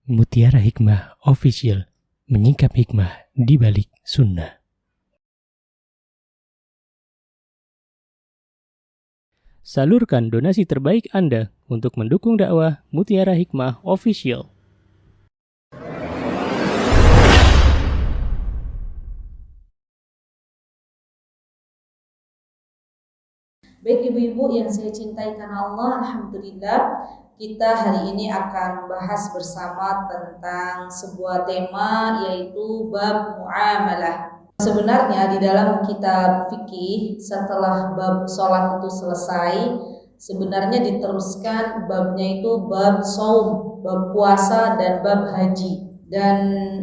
Mutiara Hikmah Official, menyingkap hikmah di balik sunnah. Salurkan donasi terbaik Anda untuk mendukung dakwah Mutiara Hikmah Official. Baik ibu-ibu yang saya cintai karena Allah, alhamdulillah kita hari ini akan membahas bersama tentang sebuah tema, yaitu bab muamalah. Sebenarnya di dalam kitab fikih, setelah bab sholat itu selesai, sebenarnya diteruskan babnya itu bab saum, bab puasa dan bab haji. Dan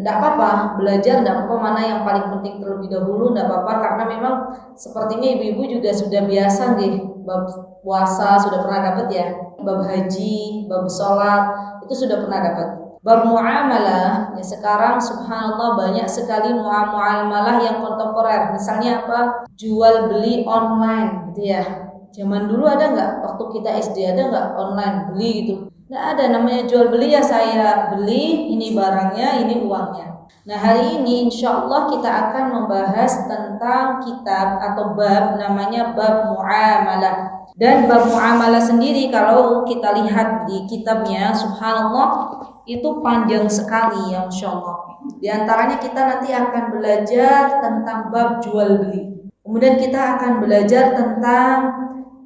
tidak apa-apa belajar, tidak apa-apa mana yang paling penting terlebih dahulu, tidak apa-apa, karena memang sepertinya ibu-ibu juga sudah biasa nih, bab puasa sudah pernah dapat ya, bab haji, bab sholat itu sudah pernah dapat. Bab muamalah ya, sekarang subhanallah banyak sekali muamalah yang kontemporer. Misalnya apa? Jual beli online gitu ya. Zaman dulu ada nggak? Waktu kita SD ada nggak online beli gitu? Nggak ada, namanya jual beli ya, saya beli, ini barangnya, ini uangnya. Nah hari ini insya Allah kita akan membahas tentang kitab atau bab namanya bab muamalah. Dan bab muamalah sendiri kalau kita lihat di kitabnya, subhanallah itu panjang sekali ya, insya Allah. Di antaranya kita nanti akan belajar tentang bab jual beli. Kemudian kita akan belajar tentang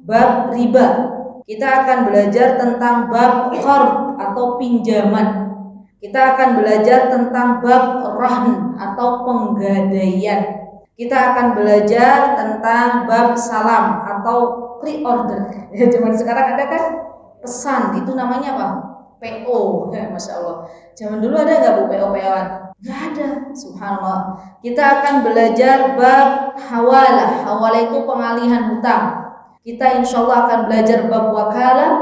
bab riba. Kita akan belajar tentang bab qard atau pinjaman. Kita akan belajar tentang bab rahn atau penggadaian. Kita akan belajar tentang bab salam atau pre-order. Ya, zaman sekarang ada kan pesan, itu namanya apa? PO. Ya, Masya Allah. Zaman dulu ada nggak Bu PO-PO-an? Nggak ada, subhanallah. Kita akan belajar bab hawalah. Hawalah itu pengalihan hutang. Kita insya Allah akan belajar bab wakalah.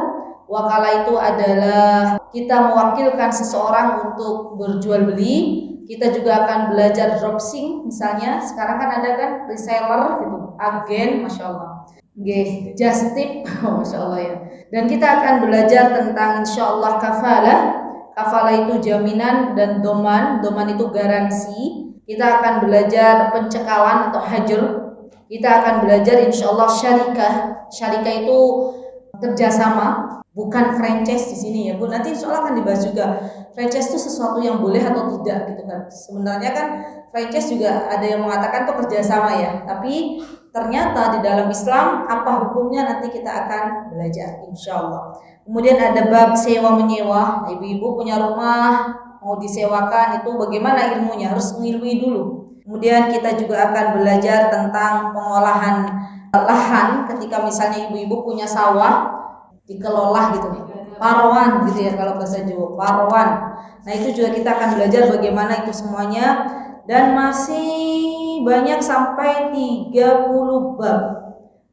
Wakalah itu adalah kita mewakilkan seseorang untuk berjual beli. Kita juga akan belajar dropshipping misalnya. Sekarang kan ada kan reseller gitu, agen, masya Allah. Just tip, masya Allah ya. Dan kita akan belajar tentang insya Allah kafalah. Kafalah itu jaminan, dan doman. Doman itu garansi. Kita akan belajar pencekalan atau hajr. Kita akan belajar insya Allah syarikah. Syarikah itu kerjasama, bukan franchise di sini ya Bu. Nanti insya Allah akan dibahas juga. Franchise itu sesuatu yang boleh atau tidak gitu kan. Sebenarnya kan franchise juga ada yang mengatakan itu kerjasama ya. Tapi ternyata di dalam Islam apa hukumnya nanti kita akan belajar insya Allah. Kemudian ada bab sewa menyewa. Ibu-ibu punya rumah mau disewakan, itu bagaimana ilmunya, harus mengilmui dulu. Kemudian kita juga akan belajar tentang pengolahan lahan ketika misalnya ibu-ibu punya sawah dikelola gitu, parwan gitu ya kalau bahasa Jawa, parwan. Nah itu juga kita akan belajar bagaimana itu semuanya, dan masih banyak sampai 30 bab.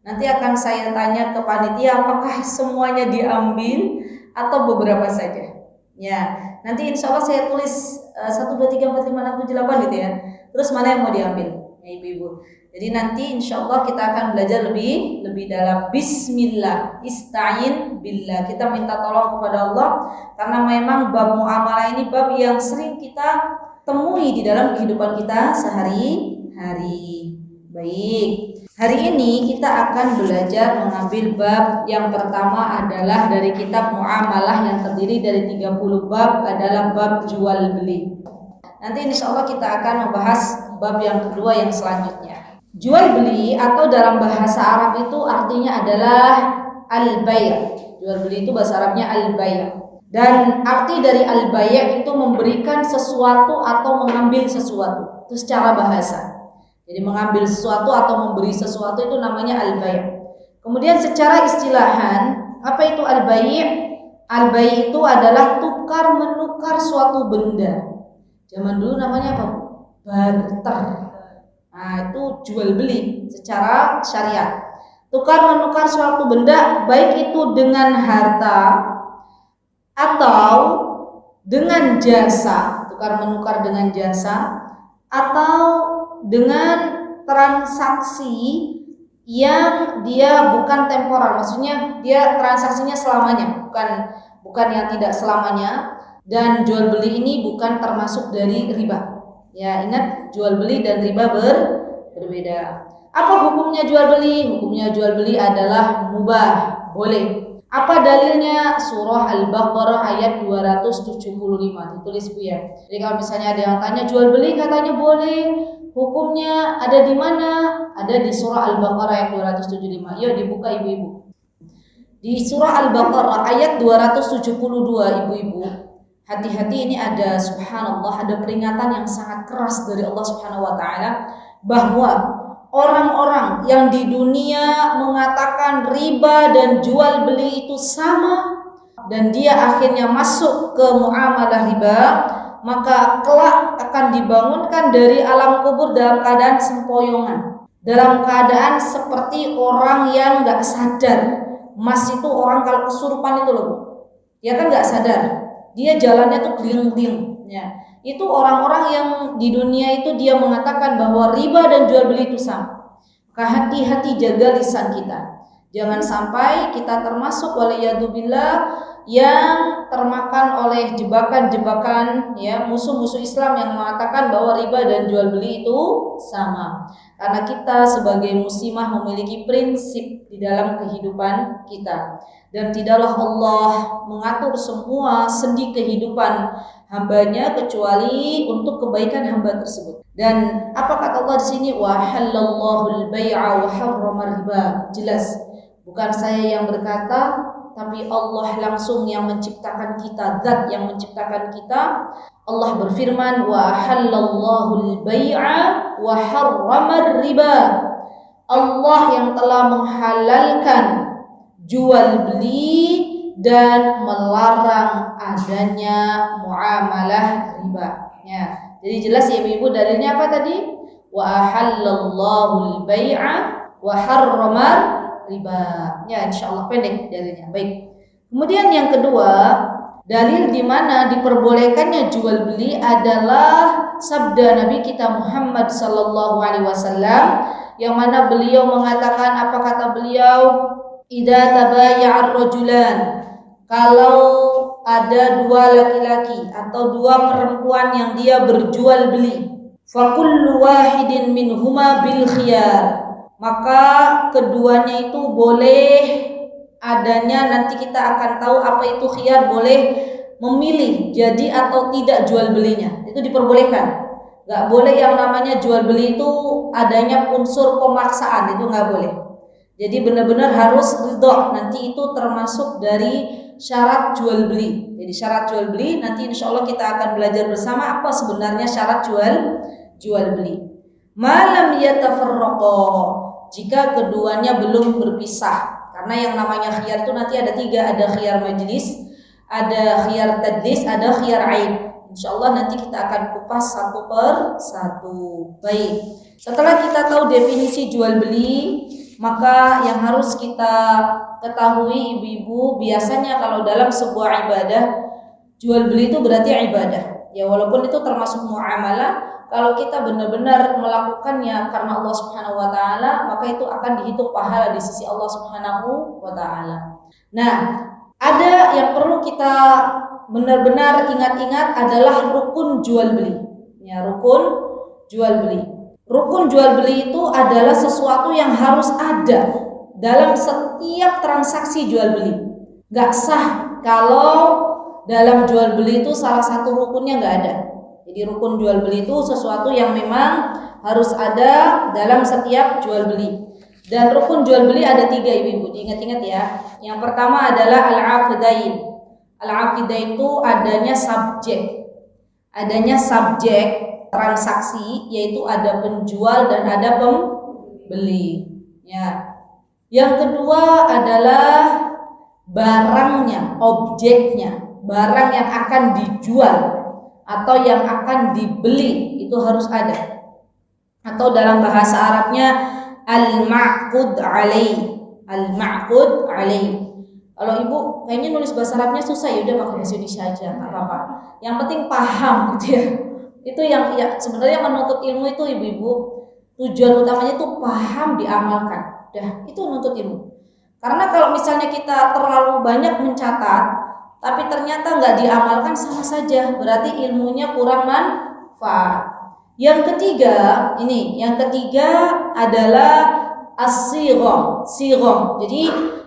Nanti akan saya tanya ke panitia apakah semuanya diambil atau beberapa saja. Ya, nanti insya Allah saya tulis 1, 2, 3, 4, 5, 6, 7, 8 gitu ya. Terus mana yang mau diambil ya ibu-ibu. Jadi nanti insya Allah kita akan belajar lebih dalam. Bismillah, ista'in billah. Kita minta tolong kepada Allah, karena memang bab muamalah ini bab yang sering kita temui di dalam kehidupan kita sehari-hari. Baik, hari ini kita akan belajar mengambil bab yang pertama adalah dari kitab muamalah yang terdiri dari 30 bab, adalah bab jual beli. Nanti insya Allah kita akan membahas bab yang kedua yang selanjutnya. Jual beli atau dalam bahasa Arab itu artinya adalah al-bay'. Jual beli itu bahasa Arabnya al-bay'. Dan arti dari al-bay' itu memberikan sesuatu atau mengambil sesuatu. Itu secara bahasa. Jadi mengambil sesuatu atau memberi sesuatu itu namanya al-bay'. Kemudian secara istilahan, apa itu al-bay'? Al-bay' itu adalah tukar menukar suatu benda. Zaman dulu namanya apa? Barter. Nah itu jual beli secara syariat. Tukar menukar suatu benda, baik itu dengan harta atau dengan jasa. Tukar menukar dengan jasa atau dengan transaksi yang dia bukan temporal. Maksudnya dia transaksinya selamanya, bukan yang tidak selamanya. Dan jual beli ini bukan termasuk dari riba. Ya, ingat jual beli dan riba berbeda. Apa hukumnya jual beli? Hukumnya jual beli adalah mubah, boleh. Apa dalilnya? Surah Al-Baqarah ayat 275. Ditulis Bu ya. Jadi kalau misalnya ada yang tanya jual beli katanya boleh. Hukumnya ada di mana? Ada di surah Al-Baqarah ayat 275. Yuk dibuka ibu-ibu. Di surah Al-Baqarah ayat 272 ibu-ibu. Hati-hati, ini ada subhanallah, ada peringatan yang sangat keras dari Allah Subhanahu wa taala bahwa orang-orang yang di dunia mengatakan riba dan jual beli itu sama dan dia akhirnya masuk ke muamalah riba, maka kelak akan dibangunkan dari alam kubur dalam keadaan sempoyongan, dalam keadaan seperti orang yang gak sadar. Mas itu orang kalau kesurupan itu loh Bu, ya kan gak sadar, dia jalannya tuh keliling-keliling ya. Itu orang-orang yang di dunia itu dia mengatakan bahwa riba dan jual beli itu sama. Maka hati-hati, jaga lisan kita. Jangan sampai kita termasuk waliyadzubillah yang termakan oleh jebakan-jebakan ya musuh-musuh Islam yang mengatakan bahwa riba dan jual beli itu sama. Karena kita sebagai muslimah memiliki prinsip di dalam kehidupan kita. Dan tidaklah Allah mengatur semua sendi kehidupan hambanya kecuali untuk kebaikan hamba tersebut. Dan apa kata Allah di sini? Wa halallahu al-bai'a wa harrama riba. Jelas, bukan saya yang berkata, tapi Allah langsung yang menciptakan kita, zat yang menciptakan kita. Allah berfirman, wa halallahu al-bai'a wa harrama riba. Allah yang telah menghalalkan jual beli dan melarang adanya muamalah riba. Ya, jadi jelas ya ibu-ibu, dalilnya apa tadi? Wa ahallallahu al-bai'a wa harrama riba. Ya, insyaallah pendek dalilnya. Baik. Kemudian yang kedua, dalil di mana diperbolehkannya jual beli adalah sabda Nabi kita Muhammad sallallahu alaihi wasallam yang mana beliau mengatakan, apa kata beliau? Idza tabaya'a ar-rajulan, kalau ada dua laki-laki atau dua perempuan yang dia berjual beli, fa kullu wahidin minhuma bil khiyar, maka keduanya itu boleh adanya, nanti kita akan tahu apa itu khiyar, boleh memilih jadi atau tidak jual belinya. Itu diperbolehkan. Gak boleh yang namanya jual beli itu adanya unsur pemaksaan, itu gak boleh. Jadi benar-benar harus ridho. Nanti itu termasuk dari syarat jual beli. Jadi syarat jual beli nanti insya Allah kita akan belajar bersama apa sebenarnya syarat jual beli. Malam yatafarraqa, jika keduanya belum berpisah. Karena yang namanya khiyar itu nanti ada tiga, ada khiyar majlis, ada khiyar tadlis, ada khiyar ain. Insya Allah nanti kita akan kupas satu per satu. Baik. Setelah kita tahu definisi jual beli, maka yang harus kita ketahui ibu-ibu, biasanya kalau dalam sebuah ibadah, jual beli itu berarti ibadah. Ya walaupun itu termasuk muamalah, kalau kita benar-benar melakukannya karena Allah Subhanahu wa taala, maka itu akan dihitung pahala di sisi Allah Subhanahu wa taala. Nah, ada yang perlu kita benar-benar ingat-ingat adalah rukun jual beli. Ya, rukun jual beli. Rukun jual beli itu adalah sesuatu yang harus ada dalam setiap transaksi jual beli. Gak sah kalau dalam jual beli itu salah satu rukunnya gak ada. Jadi rukun jual beli itu sesuatu yang memang harus ada dalam setiap jual beli. Dan rukun jual beli ada tiga ibu-ibu, diingat-ingat ya. Yang pertama adalah al-aqdain. Al-aqidah itu adanya subjek. Adanya subjek transaksi, yaitu ada penjual dan ada pembeli. Ya. Yang kedua adalah barangnya, objeknya, barang yang akan dijual atau yang akan dibeli itu harus ada. Atau dalam bahasa Arabnya al-ma'qud alaih. Al-ma'qud alaih. Kalau ibu kayaknya nulis bahasa Arabnya susah, ya udah pakai bahasa Indonesia aja, nggak apa-apa. Yang penting paham gitu ya. Itu yang ya, sebenarnya menuntut ilmu itu ibu-ibu tujuan utamanya itu paham, diamalkan. Dah, itu menuntut ilmu. Karena kalau misalnya kita terlalu banyak mencatat, tapi ternyata nggak diamalkan, sama saja, berarti ilmunya kurang manfaat. Yang ketiga adalah as-sighah. Jadi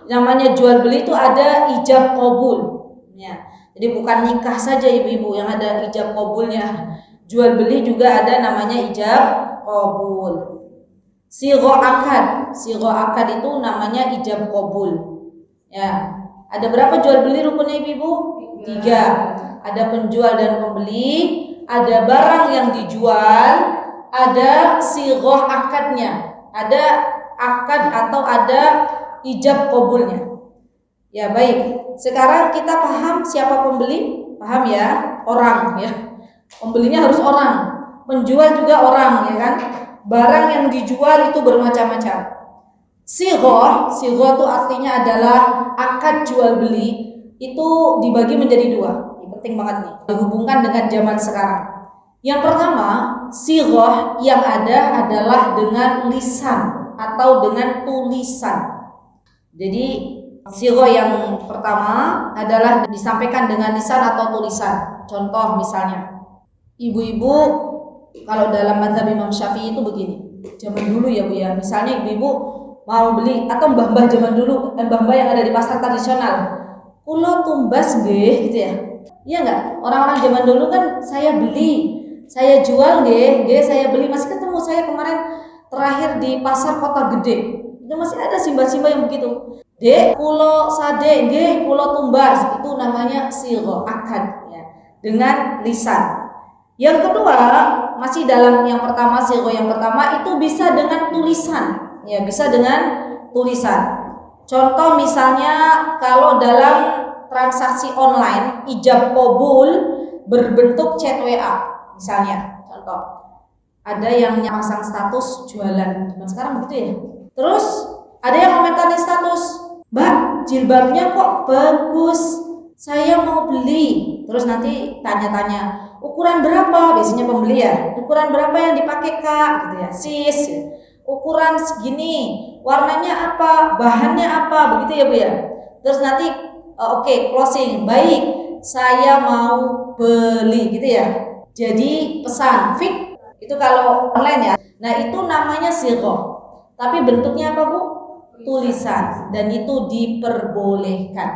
namanya jual beli itu ada ijab qabul. Ya. Jadi bukan nikah saja ibu-ibu yang ada ijab qabulnya. Jual beli juga ada namanya ijab qabul. Sighah akad itu namanya ijab qabul. Ya. Ada berapa jual beli rukunnya ibu-ibu? 3. Ada penjual dan pembeli, ada barang yang dijual, ada sighah akadnya, ada akad atau ada ijab qabulnya. Ya baik. Sekarang kita paham siapa pembeli? Paham ya? Orang ya. Pembelinya harus orang, penjual juga orang, ya kan? Barang yang dijual itu bermacam-macam. Sighah itu artinya adalah akad jual beli itu dibagi menjadi 2. Ini penting banget nih, dihubungkan dengan zaman sekarang. Yang pertama, sighah yang ada adalah dengan lisan atau dengan tulisan. Jadi sighah yang pertama adalah disampaikan dengan lisan atau tulisan. Contoh misalnya, ibu-ibu kalau dalam mazhab Imam Syafi'i itu begini. Zaman dulu ya Bu ya, misalnya ibu-ibu mau beli atau mbah-mbah zaman dulu, mbah-mbah yang ada di pasar tradisional, kula tumbas nggih gitu ya. Iya enggak? Orang-orang zaman dulu kan saya beli, saya jual nggih, saya beli. Masih ketemu saya kemarin terakhir di pasar Kota Gede. Itu masih ada simbah-simbah yang begitu. Dek, kula sade nggih, kula tumbas. Itu namanya sighah akad ya, dengan lisan. Yang kedua, masih dalam yang pertama, sighah yang pertama itu bisa dengan tulisan. Ya, bisa dengan tulisan. Contoh misalnya kalau dalam transaksi online ijab qabul berbentuk chat WA misalnya. Contoh, ada yang pasang status jualan. Sekarang begitu ya. Terus ada yang komentarin status, "Mbak, jilbabnya kok bagus. Saya mau beli." Terus nanti tanya-tanya, "Ukuran berapa?" Biasanya pembeli ya. "Ukuran berapa yang dipakai, Kak?" gitu ya. "Sis, ukuran segini, warnanya apa, bahannya apa," begitu ya Bu ya. Terus nanti oke, closing, "Baik, saya mau beli," gitu ya. Jadi pesan fix itu kalau online ya. Nah, itu namanya sighah. Tapi bentuknya apa Bu? Tulisan, dan itu diperbolehkan.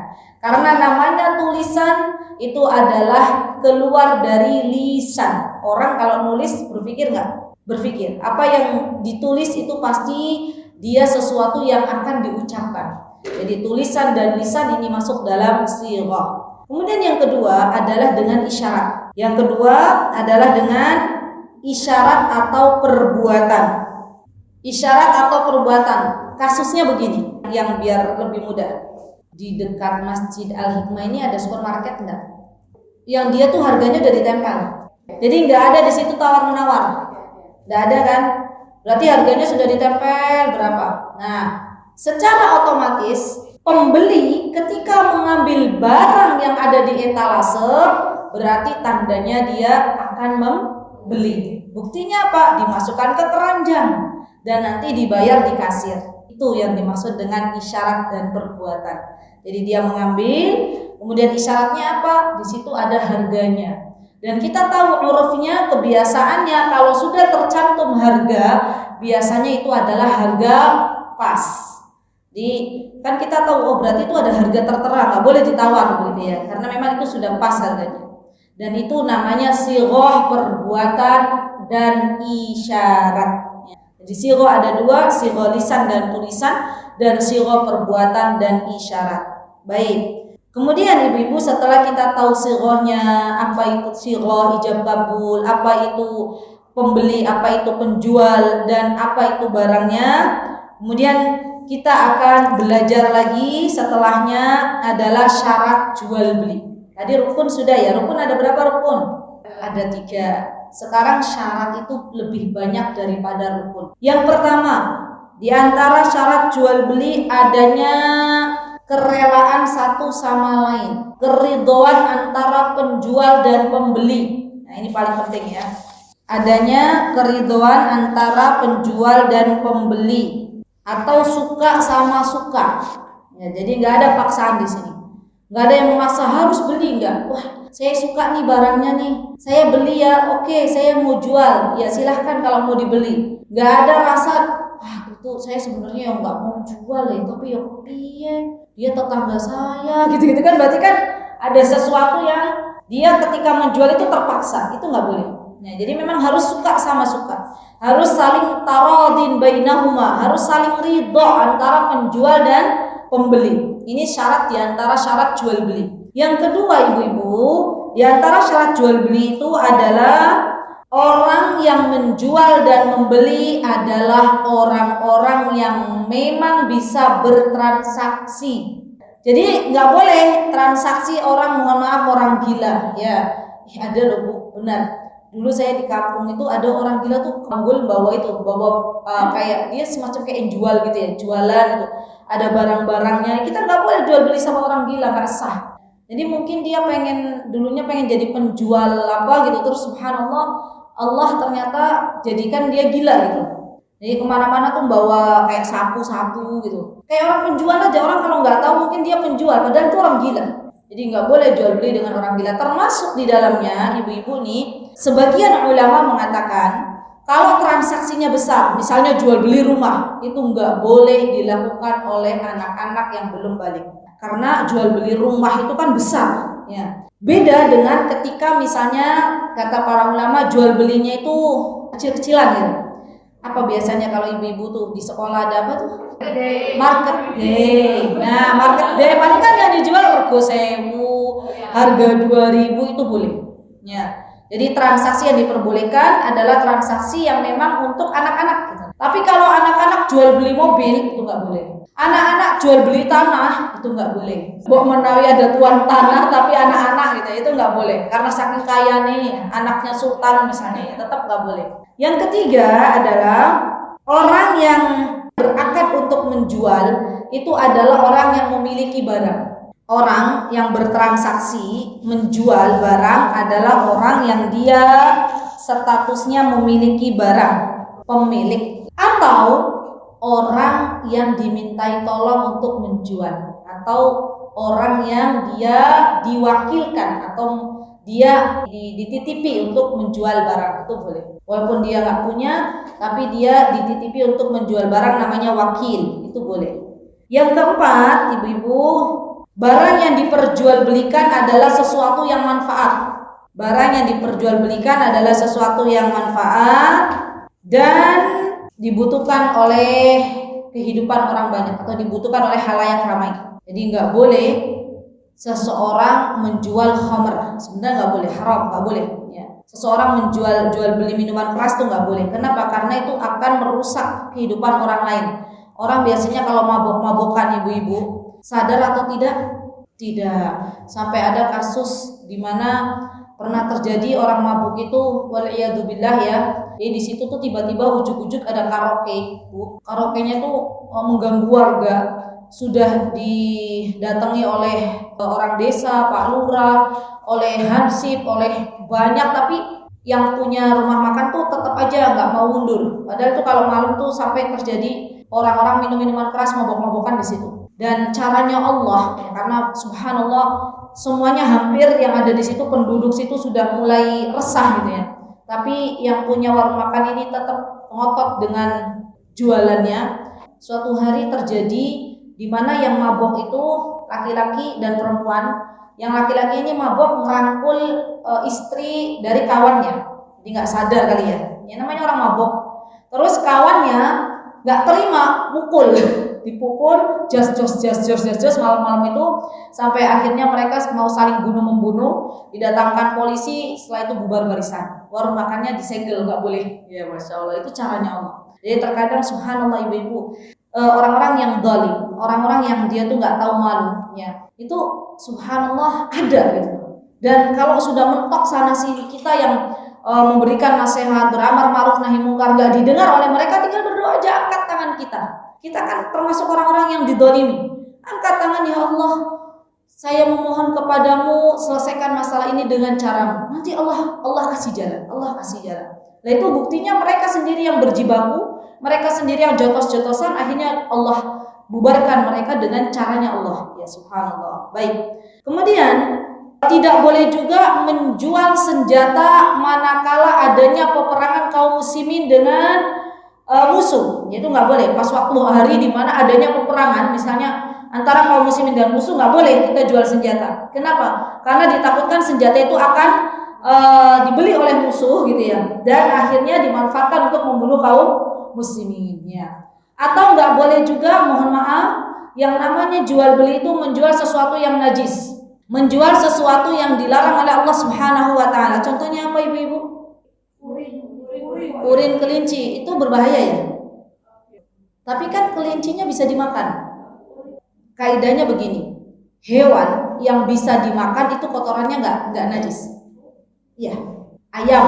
Karena namanya tulisan itu adalah keluar dari lisan. Orang kalau nulis berpikir nggak? Berpikir apa yang ditulis itu pasti dia sesuatu yang akan diucapkan. Jadi tulisan dan lisan ini masuk dalam sighah. Kemudian yang kedua adalah dengan isyarat. Yang kedua adalah dengan isyarat atau perbuatan. Isyarat atau perbuatan. Kasusnya begini, yang biar lebih mudah. Di dekat Masjid Al-Hikmah ini ada supermarket enggak? Yang dia tuh harganya udah ditempel. Jadi nggak ada di situ tawar-menawar. Nggak ada kan? Berarti harganya sudah ditempel berapa. Nah, secara otomatis pembeli ketika mengambil barang yang ada di etalase berarti tandanya dia akan membeli. Buktinya apa? Dimasukkan ke keranjang dan nanti dibayar di kasir. Itu yang dimaksud dengan isyarat dan perbuatan. Jadi dia mengambil, kemudian isyaratnya apa? Di situ ada harganya. Dan kita tahu urufnya, kebiasaannya kalau sudah tercantum harga, biasanya itu adalah harga pas. Jadi kan kita tahu, oh berarti itu ada harga tertera, nggak boleh ditawar gitu ya, karena memang itu sudah pas harganya. Dan itu namanya sighah perbuatan dan isyarat. Jadi sighah ada 2, sighah lisan dan tulisan, dan sighah perbuatan dan isyarat. Baik. Kemudian ibu-ibu setelah kita tahu sighahnya, apa itu sighah ijab qabul, apa itu pembeli, apa itu penjual, dan apa itu barangnya, kemudian kita akan belajar lagi setelahnya adalah syarat jual beli. Tadi rukun sudah ya, rukun ada berapa rukun? Ada 3. Sekarang syarat itu lebih banyak daripada rukun. Yang pertama, di antara syarat jual beli adanya kerelaan satu sama lain, keridhaan antara penjual dan pembeli. Nah, ini paling penting ya. Adanya keridhaan antara penjual dan pembeli, atau suka sama suka. Ya, jadi nggak ada paksaan di sini. Nggak ada yang memaksa harus beli, nggak. Wah, saya suka nih barangnya nih, saya beli ya, oke, saya mau jual, ya silahkan kalau mau dibeli. Nggak ada rasa, itu saya sebenarnya nggak mau jual ya, tapi ya dia tetangga saya, gitu-gitu kan, berarti kan ada sesuatu yang dia ketika menjual itu terpaksa, itu nggak boleh. Nah, jadi memang harus suka sama suka, harus saling taradin bainahuma, harus saling ridho antara penjual dan pembeli. Ini syarat diantara syarat jual beli. Yang kedua, ibu-ibu, diantara syarat jual beli itu adalah orang yang menjual dan membeli adalah orang-orang yang memang bisa bertransaksi. Jadi nggak boleh transaksi orang, mohon maaf, orang gila ya. Ada loh Bu, benar. Dulu saya di kampung itu ada orang gila tuh, kanggul bawa kayak dia semacam kayak jual gitu ya, jualan gitu. Ada barang-barangnya, kita nggak boleh jual beli sama orang gila, nggak sah. Jadi mungkin dia dulunya pengen jadi penjual apa gitu, terus subhanallah Allah ternyata jadikan dia gila gitu. Jadi kemana-mana tuh bawa kayak sapu-sapu gitu, kayak orang penjual aja. Orang kalau nggak tahu mungkin dia penjual, padahal itu orang gila. Jadi nggak boleh jual beli dengan orang gila. Termasuk di dalamnya, ibu-ibu nih, sebagian ulama mengatakan kalau transaksinya besar, misalnya jual beli rumah, itu nggak boleh dilakukan oleh anak-anak yang belum balik. Karena jual beli rumah itu kan besar, ya. Beda dengan ketika misalnya kata para ulama jual belinya itu kecil-kecilan gitu. Apa biasanya kalau ibu-ibu tuh di sekolah ada apa tuh? Market day. Nah, market day paling kan yang dijual rego 1.000, harga 2.000 itu boleh. Ya. Jadi transaksi yang diperbolehkan adalah transaksi yang memang untuk anak-anak gitu. Tapi kalau anak-anak jual beli mobil itu nggak boleh. Anak-anak jual beli tanah itu nggak boleh. Mbok menawi ada tuan tanah tapi anak-anak gitu, itu nggak boleh. Karena saking kaya nih, anaknya sultan misalnya, tetap nggak boleh. Yang ketiga adalah orang yang berakad untuk menjual itu adalah orang yang memiliki barang. Orang yang bertransaksi menjual barang adalah orang yang dia statusnya memiliki barang, pemilik, atau orang yang dimintai tolong untuk menjual, atau orang yang dia diwakilkan atau dia dititipi untuk menjual barang, itu boleh. Walaupun dia nggak punya, tapi dia dititipi untuk menjual barang, namanya wakil, itu boleh. Yang keempat, ibu-ibu, barang yang diperjualbelikan adalah sesuatu yang manfaat. Barang yang diperjualbelikan adalah sesuatu yang manfaat dan dibutuhkan oleh kehidupan orang banyak atau dibutuhkan oleh halayak ramai. Jadi nggak boleh seseorang menjual khamr. Sebenarnya nggak boleh, haram, nggak boleh. Ya. Seseorang jual beli minuman keras itu nggak boleh. Kenapa? Karena itu akan merusak kehidupan orang lain. Orang biasanya kalau mabok-mabokan, ibu-ibu, sadar atau tidak? Tidak. Sampai ada kasus di mana pernah terjadi orang mabuk itu, waliyadzubillah ya. Jadi di situ tuh tiba-tiba ujuk-ujuk ada karaoke. Karaoke-nya tuh mengganggu warga. Sudah didatangi oleh orang desa, Pak Lurah, oleh Hansip, oleh banyak, tapi yang punya rumah makan tuh tetap aja nggak mau mundur. Padahal tuh kalau malam tuh sampai terjadi orang-orang minum minuman keras, mabok-mabokan di situ. Dan caranya Allah, ya, karena subhanallah semuanya hampir yang ada di situ, penduduk situ sudah mulai resah gitu ya. Tapi yang punya warung makan ini tetap ngotot dengan jualannya. Suatu hari terjadi di mana yang mabok itu laki-laki dan perempuan. Yang laki-laki ini mabok merangkul istri dari kawannya. Jadi nggak sadar kali ya. Ya namanya orang mabok. Terus kawannya nggak terima, mukul, dipukul, jos malam-malam itu sampai akhirnya mereka mau saling bunuh-membunuh, didatangkan polisi, setelah itu bubar barisan, warung makannya disegel, nggak boleh. Ya masya Allah, itu caranya Allah. Jadi terkadang subhanallah ibu-ibu, orang-orang yang zalim, orang-orang yang dia tuh nggak tahu malu, ya itu subhanallah ada gitu. Dan kalau sudah mentok sana sini, kita yang memberikan nasihat, beramar ma'ruf nahi munkar nggak didengar oleh mereka, tinggal berdoa aja, angkat tangan kita. Kita kan termasuk orang-orang yang didolimi. Angkat tangan, ya Allah, saya memohon kepadamu, selesaikan masalah ini dengan caramu. Nanti Allah kasih jalan, Allah kasih jalan. Nah itu buktinya mereka sendiri yang berjibaku, mereka sendiri yang jotos-jotosan, akhirnya Allah bubarkan mereka dengan caranya Allah. Ya subhanallah. Baik. Kemudian tidak boleh juga menjual senjata manakala adanya peperangan kaum muslimin dengan musuh. Itu nggak boleh. Pas waktu hari di mana adanya peperangan, misalnya antara kaum muslimin dan musuh, nggak boleh kita jual senjata. Kenapa? Karena ditakutkan senjata itu akan dibeli oleh musuh gitu ya, dan akhirnya dimanfaatkan untuk membunuh kaum muslimin ya. Atau nggak boleh juga, mohon maaf, yang namanya jual beli itu menjual sesuatu yang najis, menjual sesuatu yang dilarang oleh Allah Subhanahu wa taala. Contohnya apa ibu-ibu? Urin kelinci itu berbahaya ya. Tapi kan kelincinya bisa dimakan. Kaidahnya begini, hewan yang bisa dimakan itu kotorannya nggak najis. Ya, ayam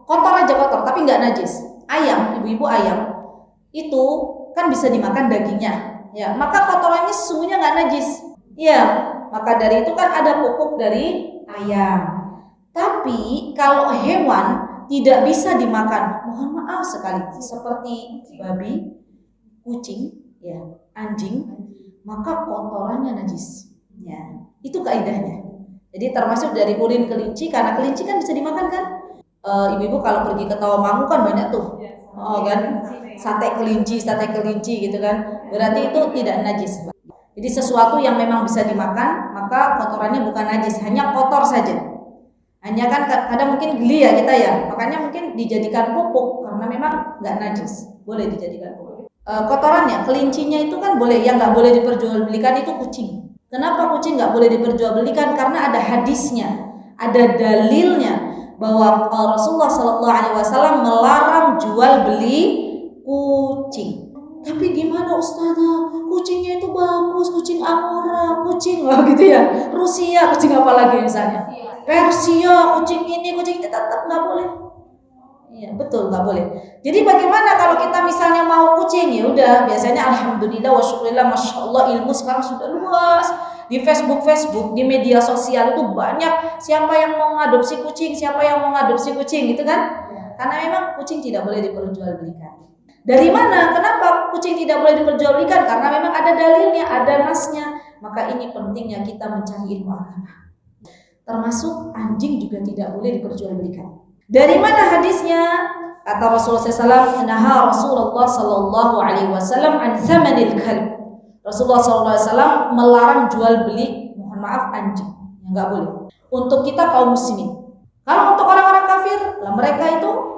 kotor aja kotor, tapi nggak najis. Ayam, ibu-ibu, ayam itu kan bisa dimakan dagingnya, ya. Maka kotorannya sesungguhnya nggak najis. Ya, maka dari itu kan ada pupuk dari ayam. Tapi kalau hewan tidak bisa dimakan, mohon maaf sekali, seperti babi, kucing, ya, anjing, maka kotorannya najis. Ya, itu kaidahnya. Jadi termasuk dari urin kelinci, karena kelinci kan bisa dimakan kan. Ibu-ibu kalau pergi ke Tawamangu kan banyak tuh, kan, sate kelinci gitu kan. Berarti itu tidak najis. Jadi sesuatu yang memang bisa dimakan, maka kotorannya bukan najis, hanya kotor saja. Hanya kan kadang mungkin geli ya kita ya, makanya mungkin dijadikan pupuk karena memang nggak najis, boleh dijadikan pupuk. Kotorannya, kelincinya itu kan boleh, yang nggak boleh diperjualbelikan itu kucing. Kenapa kucing nggak boleh diperjualbelikan? Karena ada hadisnya, ada dalilnya bahwa Rasulullah SAW melarang jual beli kucing. Tapi gimana Ustazah? Kucingnya itu bagus, kucing Angora, kucing gitu ya, Rusia, kucing apa lagi misalnya, Persia, kucing ini, kucing itu, tetap nggak boleh. Iya betul, nggak boleh. Jadi bagaimana kalau kita misalnya mau kucing? Ya udah, biasanya alhamdulillah wa syukurillah, masya Allah, ilmu sekarang sudah luas. Di Facebook, di media sosial itu banyak siapa yang mau ngadopsi kucing, siapa yang mau ngadopsi kucing gitu kan? Karena memang kucing tidak boleh diperjualbelikan. Dari mana? Kenapa kucing tidak boleh diperjualbelikan? Karena memang ada dalilnya, ada nasnya. Maka ini pentingnya kita mencari ilmu agama. Termasuk anjing juga tidak boleh diperjualbelikan. Dari mana hadisnya? Kata Rasulullah SAW, naha Rasulullah SAW an thamanil kalb. Rasulullah SAW melarang jual beli, mohon maaf, anjing, yang nggak boleh. Untuk kita kaum muslimin. Kalau untuk orang-orang kafir, lah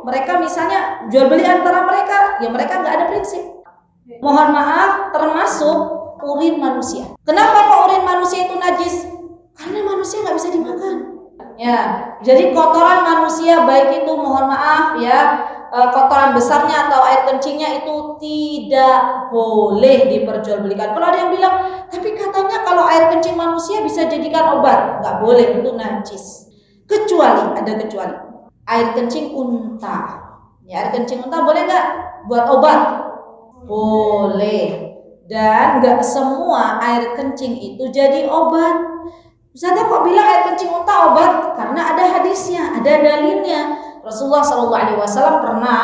mereka misalnya jual beli antara mereka, ya mereka nggak ada prinsip. Mohon maaf, termasuk urin manusia. Kenapa kok urin manusia itu najis? Karena manusia nggak bisa dimakan. Ya, jadi kotoran manusia baik itu, mohon maaf ya, kotoran besarnya atau air kencingnya itu tidak boleh diperjualbelikan. Kalau ada yang bilang, tapi katanya kalau air kencing manusia bisa jadikan obat, nggak boleh, itu najis. Kecuali, ada kecuali, air kencing unta. Ya, air kencing unta boleh nggak buat obat? Boleh. Dan nggak semua air kencing itu jadi obat. Ustazah kok bilang air kencing unta obat? Karena ada hadisnya, ada dalilnya. Rasulullah SAW pernah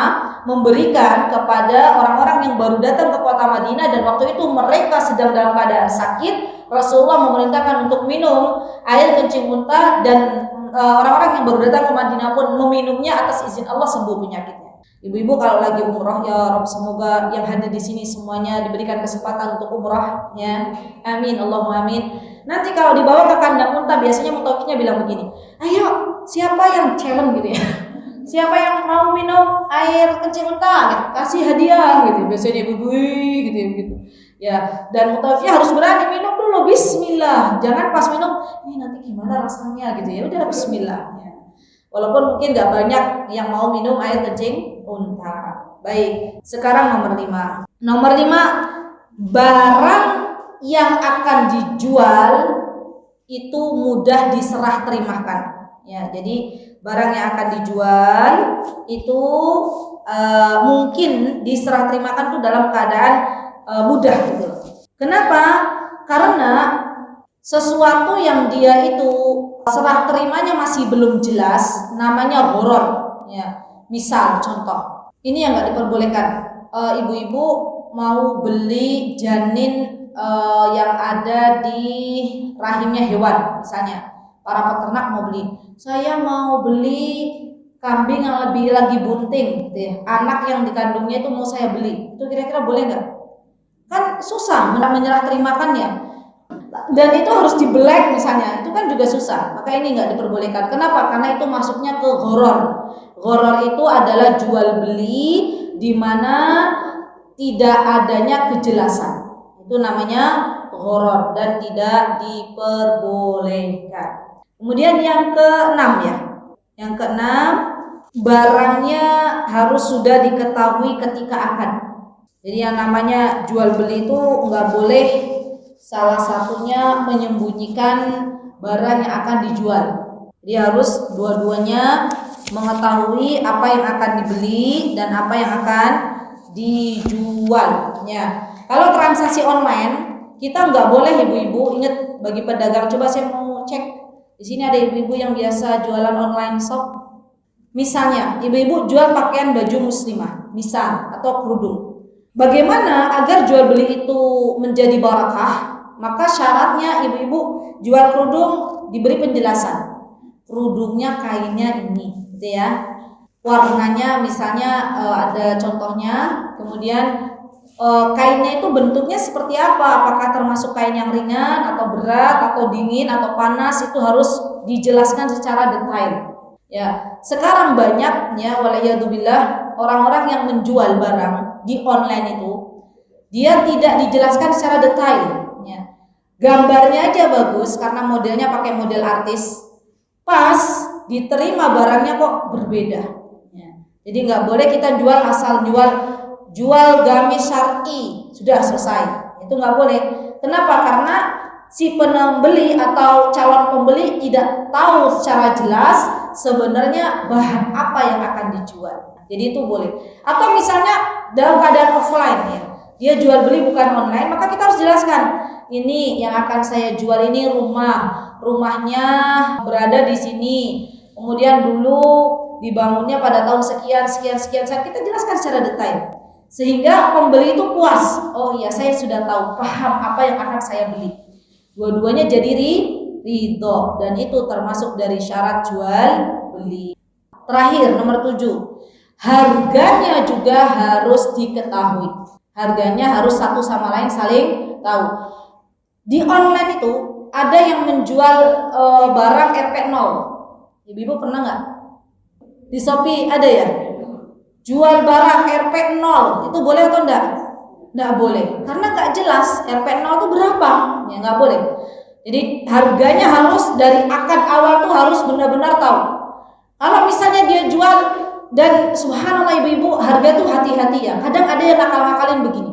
memberikan kepada orang-orang yang baru datang ke kota Madinah, dan waktu itu mereka sedang dalam keadaan sakit. Rasulullah memerintahkan untuk minum air kencing unta, dan orang-orang yang baru datang ke Madinah pun meminumnya atas izin Allah, sembuh penyakitnya. Ibu-ibu kalau lagi umroh, ya Rob, semoga yang hadir di sini semuanya diberikan kesempatan untuk umroh, ya. Amin, Allahumma amin. Nanti kalau dibawa ke kandang unta, biasanya mutawakilnya bilang begini, ayo siapa yang challenge gitu ya, siapa yang mau minum air kencing unta, ya, kasih hadiah gitu. Biasanya ibu gitu. Ya, dan mutawakilnya harus berani minum dulu, bismillah. Jangan pas minum, ini nanti gimana rasanya gitu ya. Udah bismillah. Ya. Walaupun mungkin nggak banyak yang mau minum air kencing unta. Baik, sekarang nomor 5. Nomor 5, barang yang akan dijual itu mudah diserah terimakan. Ya, jadi barang yang akan dijual itu mungkin diserah terimakan tuh dalam keadaan mudah gitu. Kenapa? Karena sesuatu yang dia itu serah terimanya masih belum jelas, namanya gharar. Ya, misal contoh, ini yang nggak diperbolehkan. Ibu-ibu mau beli janin yang ada di rahimnya hewan, misalnya para peternak mau beli, saya mau beli kambing yang lagi bunting, gitu ya. Anak yang dikandungnya itu mau saya beli, itu kira-kira boleh nggak? Kan susah menyerah terimakannya, dan itu harus dibelek misalnya, itu kan juga susah. Maka ini nggak diperbolehkan. Kenapa? Karena itu masuknya ke gharar. Gharar itu adalah jual beli di mana tidak adanya kejelasan. Itu namanya gharar dan tidak diperbolehkan. Kemudian yang keenam ya. Yang keenam, barangnya harus sudah diketahui ketika akad. Jadi yang namanya jual beli itu nggak boleh salah satunya menyembunyikan barang yang akan dijual. Jadi harus dua-duanya mengetahui apa yang akan dibeli dan apa yang akan dijual. Ya. Kalau transaksi online, kita nggak boleh ibu-ibu, ingat bagi pedagang, coba saya mau cek. Di sini ada ibu-ibu yang biasa jualan online shop. Misalnya, ibu-ibu jual pakaian baju muslimah, misal, atau kerudung. Bagaimana agar jual beli itu menjadi barakah? Maka syaratnya ibu-ibu jual kerudung diberi penjelasan. Kerudungnya kainnya ini, gitu ya. Warnanya misalnya ada contohnya, kemudian kainnya itu bentuknya seperti apa? Apakah termasuk kain yang ringan atau berat atau dingin atau panas, itu harus dijelaskan secara detail. Ya, sekarang banyaknya waliyadzubillah orang-orang yang menjual barang di online itu dia tidak dijelaskan secara detail. Ya. Gambarnya aja bagus karena modelnya pakai model artis. Pas diterima barangnya kok berbeda. Ya. Jadi nggak boleh kita jual asal jual gamis syar'i sudah selesai. Itu nggak boleh. Kenapa? Karena si pembeli atau calon pembeli tidak tahu secara jelas sebenarnya bahan apa yang akan dijual. Jadi itu boleh. Atau misalnya dalam keadaan offline ya, dia jual beli bukan online, maka kita harus jelaskan, ini yang akan saya jual ini rumahnya berada di sini, kemudian dulu dibangunnya pada tahun sekian, kita jelaskan secara detail sehingga pembeli itu puas. Oh iya, saya sudah tahu, paham apa yang akan saya beli. Dua-duanya jadi ridho, dan itu termasuk dari syarat jual beli. Terakhir nomor 7, harganya juga harus diketahui. Harganya harus satu sama lain saling tahu. Di online itu ada yang menjual barang RP0. Ibu-ibu pernah nggak? Di Shopee ada ya? Jual barang RP0, itu boleh atau enggak? Nggak boleh, karena nggak jelas RP0 itu berapa, ya nggak boleh. Jadi harganya harus dari akad awal tuh harus benar-benar tahu. Kalau misalnya dia jual dan subhanallah ibu-ibu, harga tuh hati-hati ya. Kadang ada yang nakal-nakalin begini.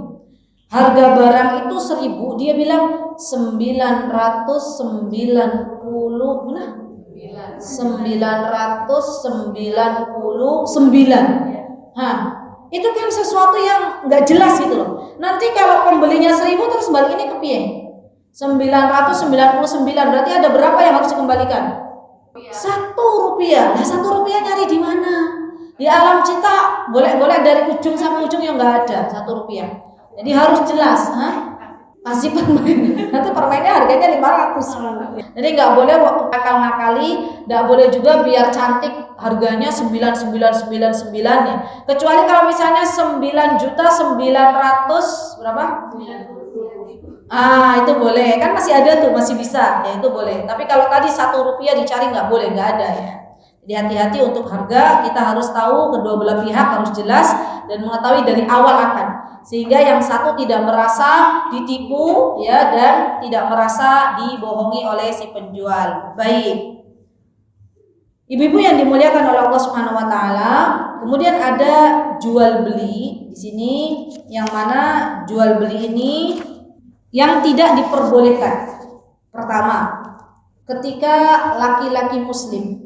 Harga barang itu 1.000, dia bilang 990, mana? 999. Itu kan sesuatu yang nggak jelas gitu loh. Nanti kalau pembelinya 1.000 terus balik ini kepiye? 999, berarti ada berapa yang harus dikembalikan? Rp1. Nah, Rp1 nyari di mana? Di alam cita boleh-boleh dari ujung sampai ujung yang nggak ada Rp1. Jadi harus jelas, kasih permen. Nanti permennya harganya 500. Jadi nggak boleh akal-ngakali, nggak boleh juga biar cantik harganya 9.999 ya. Kecuali kalau misalnya 9.900 berapa? Itu boleh, kan masih ada tuh, masih bisa ya, itu boleh. Tapi kalau tadi Rp1 dicari nggak boleh, nggak ada ya. Jadi hati-hati untuk harga, kita harus tahu, kedua belah pihak harus jelas dan mengetahui dari awal akan, sehingga yang satu tidak merasa ditipu ya, dan tidak merasa dibohongi oleh si penjual. Baik. Ibu-ibu yang dimuliakan oleh Allah Subhanahu wa taala, kemudian ada jual beli di sini, yang mana jual beli ini yang tidak diperbolehkan. Pertama, ketika laki-laki muslim,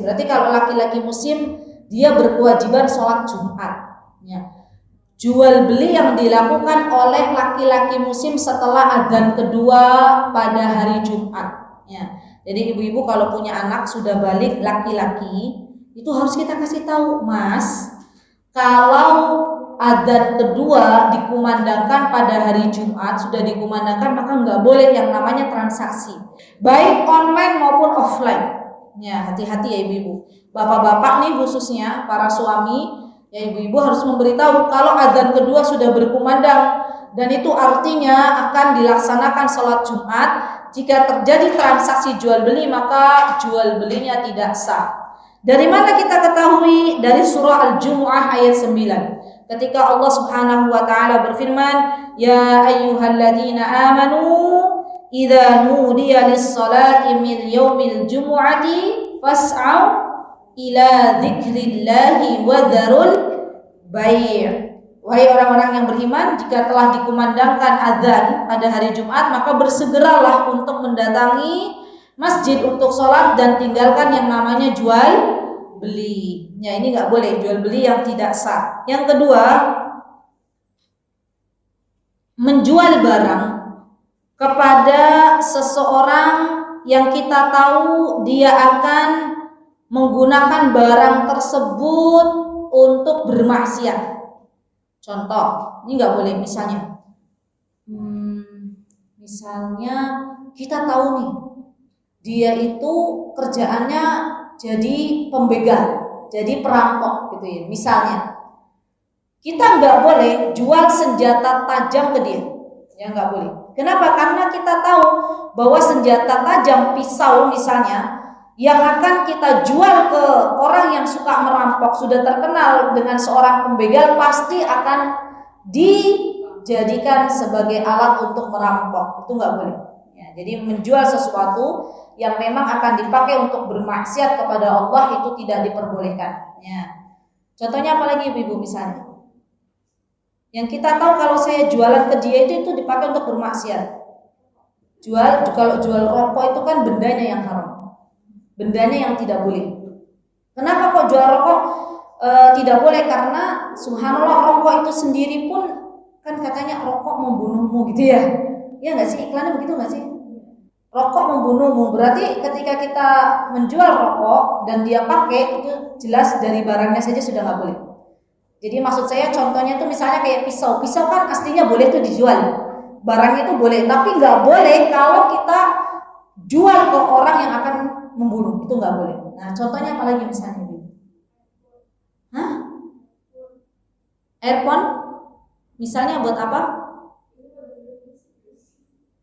berarti kalau laki-laki muslim dia berkewajiban sholat Jumat. Ya. Jual beli yang dilakukan oleh laki-laki muslim setelah adzan kedua pada hari Jumat. Ya. Jadi ibu-ibu kalau punya anak sudah balik laki-laki, itu harus kita kasih tahu, Mas, kalau adzan kedua dikumandangkan pada hari Jumat, sudah dikumandangkan, maka nggak boleh yang namanya transaksi, baik online maupun offline. Ya, hati-hati ya ibu-ibu. Bapak-bapak nih khususnya para suami, ya ibu-ibu harus memberitahu kalau adzan kedua sudah berkumandang, dan itu artinya akan dilaksanakan sholat Jumat. Jika terjadi transaksi jual beli, maka jual belinya tidak sah. Dari mana kita ketahui? Dari surah Al-Jumu'ah ayat 9. Ketika Allah Subhanahu wa taala berfirman, "Ya ayyuhalladzina amanu idza nudiya lis-salati min yaumil jumu'ati fas'au ila dzikrillahi wa dzarul bai'." Wahai orang-orang yang beriman, jika telah dikumandangkan azan pada hari Jumat, maka bersegeralah untuk mendatangi masjid untuk sholat dan tinggalkan yang namanya jual beli. Ya, ini nggak boleh, jual beli yang tidak sah. Yang kedua, menjual barang kepada seseorang yang kita tahu dia akan menggunakan barang tersebut untuk bermaksiat. Contoh, ini nggak boleh. Misalnya kita tahu nih, dia itu kerjaannya jadi pembegal, jadi perampok gitu ya. Misalnya, kita nggak boleh jual senjata tajam ke dia, ya nggak boleh. Kenapa? Karena kita tahu bahwa senjata tajam, pisau misalnya, yang akan kita jual ke orang yang suka merampok, sudah terkenal dengan seorang pembegal, pasti akan dijadikan sebagai alat untuk merampok. Itu nggak boleh. Ya, jadi menjual sesuatu yang memang akan dipakai untuk bermaksiat kepada Allah itu tidak diperbolehkan. Ya. Contohnya apalagi ibu-ibu misalnya, yang kita tahu kalau saya jualan ke dia itu dipakai untuk bermaksiat. Kalau jual rokok itu kan bendanya yang haram, bendanya yang tidak boleh. Kenapa kok jual rokok tidak boleh? Karena subhanallah, rokok itu sendiri pun kan katanya rokok membunuhmu gitu ya. Ya nggak sih, iklannya begitu nggak sih? Rokok membunuhmu, berarti ketika kita menjual rokok dan dia pakai, itu jelas dari barangnya saja sudah nggak boleh. Jadi maksud saya contohnya tuh misalnya kayak pisau kan aslinya boleh tuh dijual, barangnya itu boleh, tapi nggak boleh kalau kita jual ke orang yang akan membunuh, itu nggak boleh. Nah contohnya apa lagi misalnya? Earphone misalnya buat apa?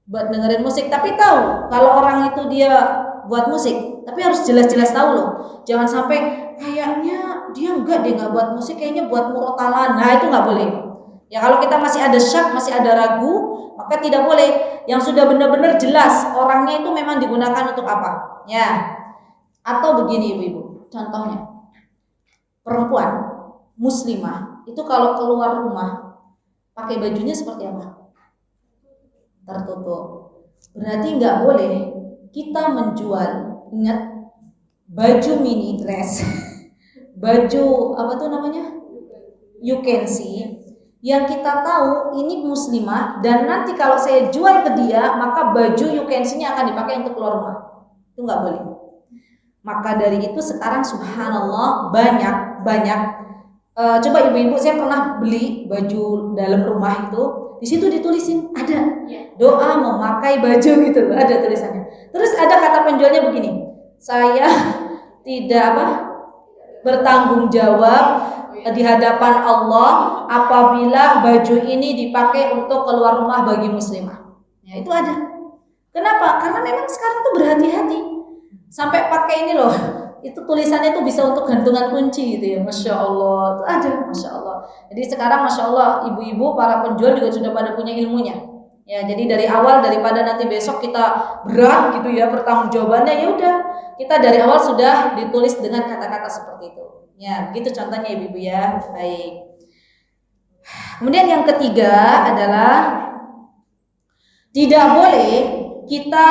Buat dengerin musik, tapi tahu kalau orang itu dia buat musik, tapi harus jelas-jelas tahu loh. Jangan sampai kayaknya dia nggak buat musik, kayaknya buat murotalan. Nah itu nggak boleh. Ya kalau kita masih ada syak, masih ada ragu, maka tidak boleh. Yang sudah benar-benar jelas orangnya itu memang digunakan untuk apa. Ya. Atau begini ibu-ibu, contohnya perempuan muslimah itu kalau keluar rumah pakai bajunya seperti apa? Tertutup. Berarti nggak boleh kita menjual, ingat, baju mini dress, baju apa tuh namanya, you can see, yang kita tahu ini muslimah, dan nanti kalau saya jual ke dia, maka baju you can see-nya akan dipakai untuk keluar rumah. Itu nggak boleh. Maka dari itu sekarang subhanallah banyak. Coba ibu-ibu, saya pernah beli baju dalam rumah itu, di situ ditulisin ada doa memakai baju gitu, ada tulisannya. Terus ada kata penjualnya begini, saya tidak bertanggung jawab di hadapan Allah apabila baju ini dipakai untuk keluar rumah bagi muslimah. Ya itu ada. Kenapa? Karena memang sekarang tuh berhati-hati. Sampai pakai ini loh, itu tulisannya itu bisa untuk gantungan kunci gitu ya, masya Allah, itu ada, masya Allah. Jadi sekarang masya Allah ibu-ibu para penjual juga sudah pada punya ilmunya. Ya jadi dari awal, daripada nanti besok kita berat gitu ya pertanggungjawabannya, ya udah kita dari awal sudah ditulis dengan kata-kata seperti itu. Ya begitu contohnya ibu-ibu ya. Baik. Kemudian yang ketiga adalah tidak boleh kita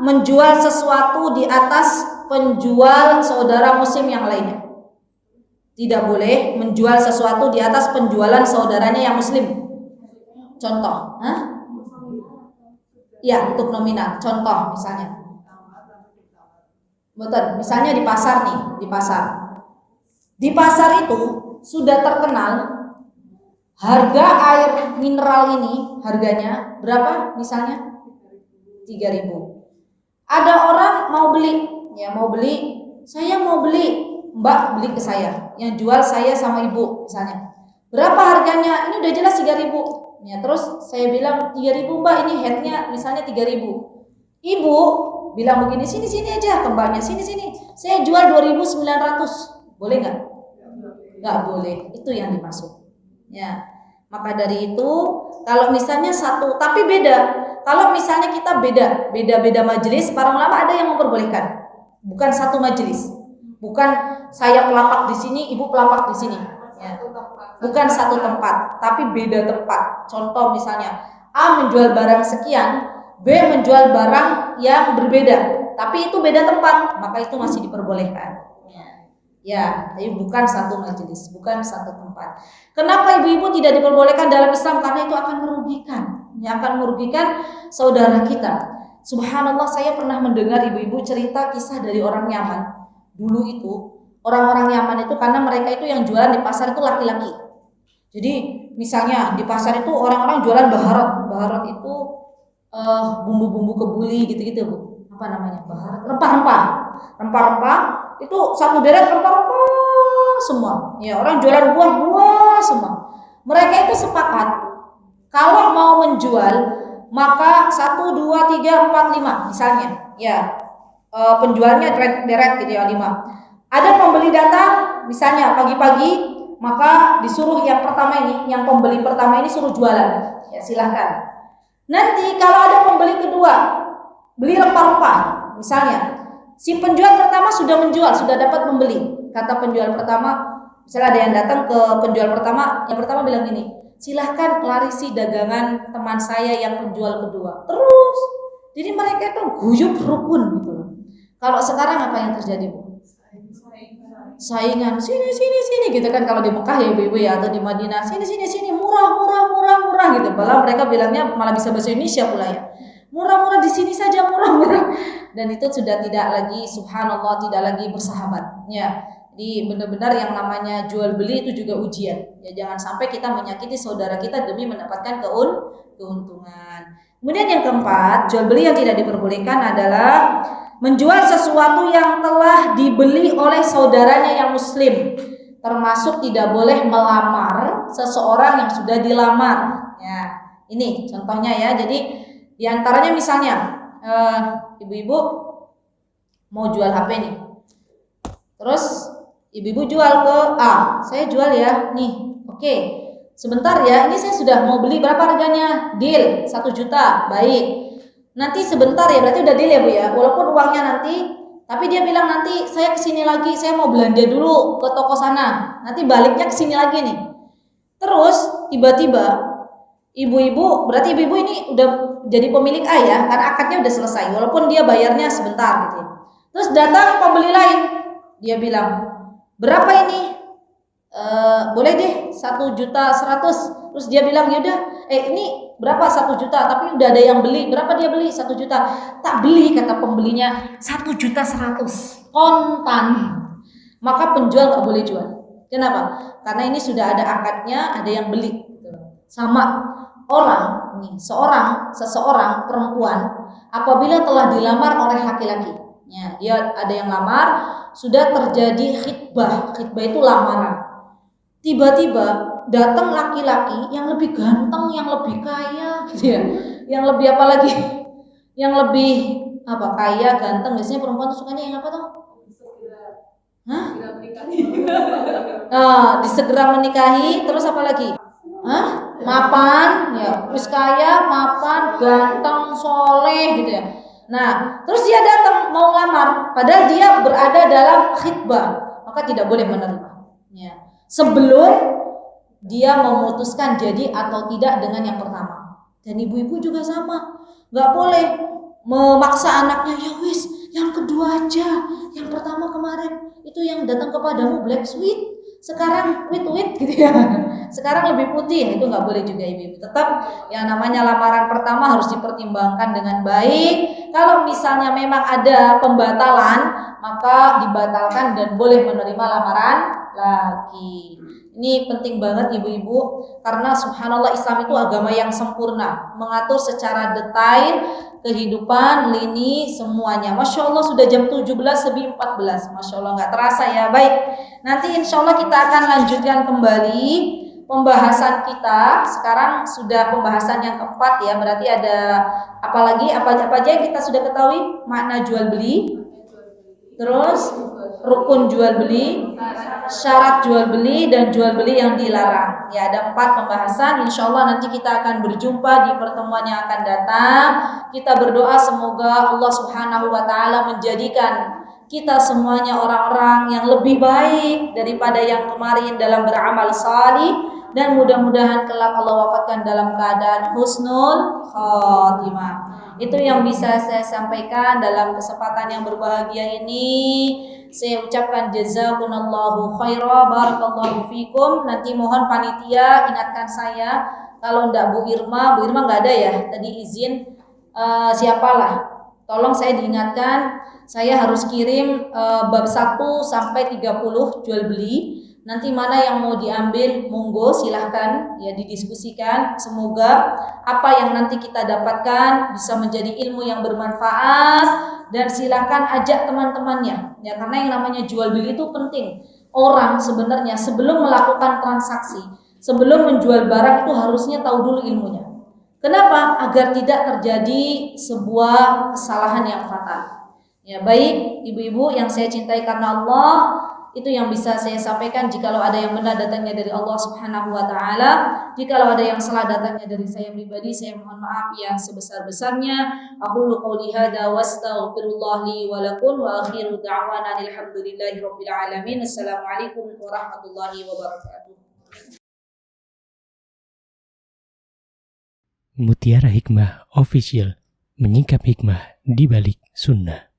menjual sesuatu di atas penjual saudara muslim yang lainnya. Tidak boleh menjual sesuatu di atas penjualan saudaranya yang muslim. Contoh, ya untuk nominal. Contoh misalnya, betul. Misalnya di pasar nih, di pasar itu sudah terkenal Harga air mineral ini harganya berapa misalnya? 3.000. Ada orang mau beli, saya mau beli, Mbak beli ke saya, yang jual saya sama ibu misalnya. Berapa harganya? Ini udah jelas 3.000. Ya, terus saya bilang 3.000 Mbak, ini headnya misalnya 3.000. Ibu bilang begini, sini aja kembangnya, sini. Saya jual 2.900. Boleh nggak? Nggak boleh. Itu yang dimaksud. Ya. Maka dari itu, kalau misalnya satu, tapi beda. Kalau misalnya kita beda majelis, para ulama ada yang memperbolehkan. Bukan satu majelis. Bukan saya pelapak di sini, ibu pelapak di sini. Ya. Bukan satu tempat, tapi beda tempat. Contoh misalnya, A menjual barang sekian, B menjual barang yang berbeda, tapi itu beda tempat, maka itu masih diperbolehkan. Ya, tapi bukan satu majelis, bukan satu tempat. Kenapa ibu-ibu tidak diperbolehkan dalam Islam? Karena itu akan merugikan saudara kita. Subhanallah, saya pernah mendengar ibu-ibu cerita kisah dari orang Yaman. Dulu itu, orang-orang Yaman itu karena mereka itu yang jualan di pasar itu laki-laki. Jadi misalnya di pasar itu orang-orang jualan baharat. Baharat itu bumbu-bumbu kebuli gitu-gitu, Bu. Apa namanya? Baharat, rempah-rempah. Itu satu deret rempah-rempah semua. Ya, orang jualan buah-buah semua. Mereka itu sepakat kalau mau menjual maka 1, 2, 3, 4, 5 misalnya. Ya, penjualnya deret gitu ya 5. Ada pembeli datang misalnya pagi-pagi, maka disuruh yang pembeli pertama ini suruh jualan. Ya, silahkan. Nanti kalau ada pembeli kedua, beli rempah-rempah misalnya. Si penjual pertama sudah menjual, sudah dapat pembeli. Kata penjual pertama, misalnya ada yang datang ke penjual pertama, yang pertama bilang gini, silahkan larisi dagangan teman saya yang penjual kedua. Terus, jadi mereka itu guyup rukun gitu. Kalau sekarang apa yang terjadi, Bu? Saingan, sini gitu kan, kalau di Mekah ya ibu-ibu ya, atau di Madinah, sini murah gitu. Malah mereka bilangnya malah bisa bahasa Indonesia pula ya. Murah di sini saja murah. Dan itu sudah tidak lagi, subhanallah, tidak lagi bersahabat. Ya. Jadi benar-benar yang namanya jual beli itu juga ujian. Ya, jangan sampai kita menyakiti saudara kita demi mendapatkan keuntungan. Kemudian yang keempat, jual beli yang tidak diperbolehkan adalah menjual sesuatu yang telah dibeli oleh saudaranya yang muslim. Termasuk tidak boleh melamar seseorang yang sudah dilamar. Ya, ini contohnya ya. Jadi di antaranya misalnya ibu-ibu mau jual HP nih. Terus ibu-ibu jual ke A. Saya jual ya, nih. Oke. Sebentar ya, ini saya sudah mau beli, berapa harganya? Deal 1 juta. Baik. Nanti sebentar ya, berarti udah deal ya Bu ya. Walaupun uangnya nanti, tapi dia bilang nanti saya kesini lagi, saya mau belanja dulu ke toko sana. Nanti baliknya kesini lagi nih. Terus tiba-tiba ibu-ibu, berarti ibu-ibu ini udah jadi pemilik A ya, karena akadnya udah selesai. Walaupun dia bayarnya sebentar gitu ya. Terus datang pembeli lain, dia bilang berapa ini? Boleh deh 1,1 juta. Terus dia bilang yaudah, ini berapa 1 juta, tapi udah ada yang beli. Berapa dia beli? 1 juta. Tak beli, kata pembelinya, 1,1 juta kontan. Maka penjual nggak boleh jual. Kenapa? Karena ini sudah ada akadnya, ada yang beli. Sama orang nih, seseorang perempuan apabila telah dilamar oleh laki-laki, ya, dia ada yang lamar, sudah terjadi khitbah. Khitbah itu lamaran. Tiba-tiba datang laki-laki yang lebih ganteng, yang lebih kaya gitu ya. Yang lebih apa lagi? Yang lebih apa? Kaya, ganteng. Biasanya perempuan tuh sukanya yang apa tuh? Hah? Disegera menikahi, terus apa lagi? Hah? Mapan, ya, wis kaya, mapan, ganteng, soleh gitu ya. Nah, terus dia datang mau lamar, padahal dia berada dalam khitbah, maka tidak boleh menerima. Ya. Sebelum dia memutuskan jadi atau tidak dengan yang pertama. Dan ibu-ibu juga sama, nggak boleh memaksa anaknya, ya wis, yang kedua aja, yang pertama kemarin itu yang datang kepadamu black sweet, sekarang wit gitu ya. Sekarang lebih putih, itu nggak boleh juga ibu-ibu. Tetap yang namanya lamaran pertama harus dipertimbangkan dengan baik. Kalau misalnya memang ada pembatalan, maka dibatalkan dan boleh menerima lamaran laki. Ini penting banget ibu-ibu, karena subhanallah Islam itu agama yang sempurna, mengatur secara detail kehidupan, lini, semuanya. Masya Allah sudah jam 17 lebih 14. Masya Allah nggak terasa ya. Baik, nanti insya Allah kita akan lanjutkan kembali pembahasan kita. Sekarang sudah pembahasan yang keempat ya. Berarti ada apa aja yang kita sudah ketahui? Makna jual beli, terus rukun jual beli, syarat jual beli, dan jual beli yang dilarang. Ya, ada 4 pembahasan. Insya Allah nanti kita akan berjumpa di pertemuan yang akan datang. Kita berdoa semoga Allah Subhanahu wa Ta'ala menjadikan kita semuanya orang-orang yang lebih baik daripada yang kemarin dalam beramal salih, dan mudah-mudahan kelak Allah wafatkan dalam keadaan husnul khotimah. Itu yang bisa saya sampaikan dalam kesempatan yang berbahagia ini. Saya ucapkan jazakumullahu khaira, barakallahu fikum. Nanti mohon panitia ingatkan saya, kalau enggak Bu Irma enggak ada ya tadi izin, siapalah, tolong saya diingatkan, saya harus kirim bab 1 sampai 30 jual beli. Nanti mana yang mau diambil, monggo silahkan ya didiskusikan. Semoga apa yang nanti kita dapatkan bisa menjadi ilmu yang bermanfaat, dan silahkan ajak teman-temannya ya, karena yang namanya jual beli itu penting. Orang sebenarnya sebelum melakukan transaksi, sebelum menjual barang itu harusnya tahu dulu ilmunya. Kenapa? Agar tidak terjadi sebuah kesalahan yang fatal. Ya, baik ibu-ibu yang saya cintai karena Allah, itu yang bisa saya sampaikan. Jikalau ada yang benar datangnya dari Allah Subhanahu wa Ta'ala, jikalau ada yang salah datangnya dari saya pribadi, saya mohon maaf yang sebesar-besarnya. Aqulu qouli hadza wastaghfirullah li wa lakum wa akhiru da'wana alhamdulillahi rabbil alamin. Assalamualaikum warahmatullahi wabarakatuh. Mutiara Hikmah Official, menyingkap hikmah di balik sunnah.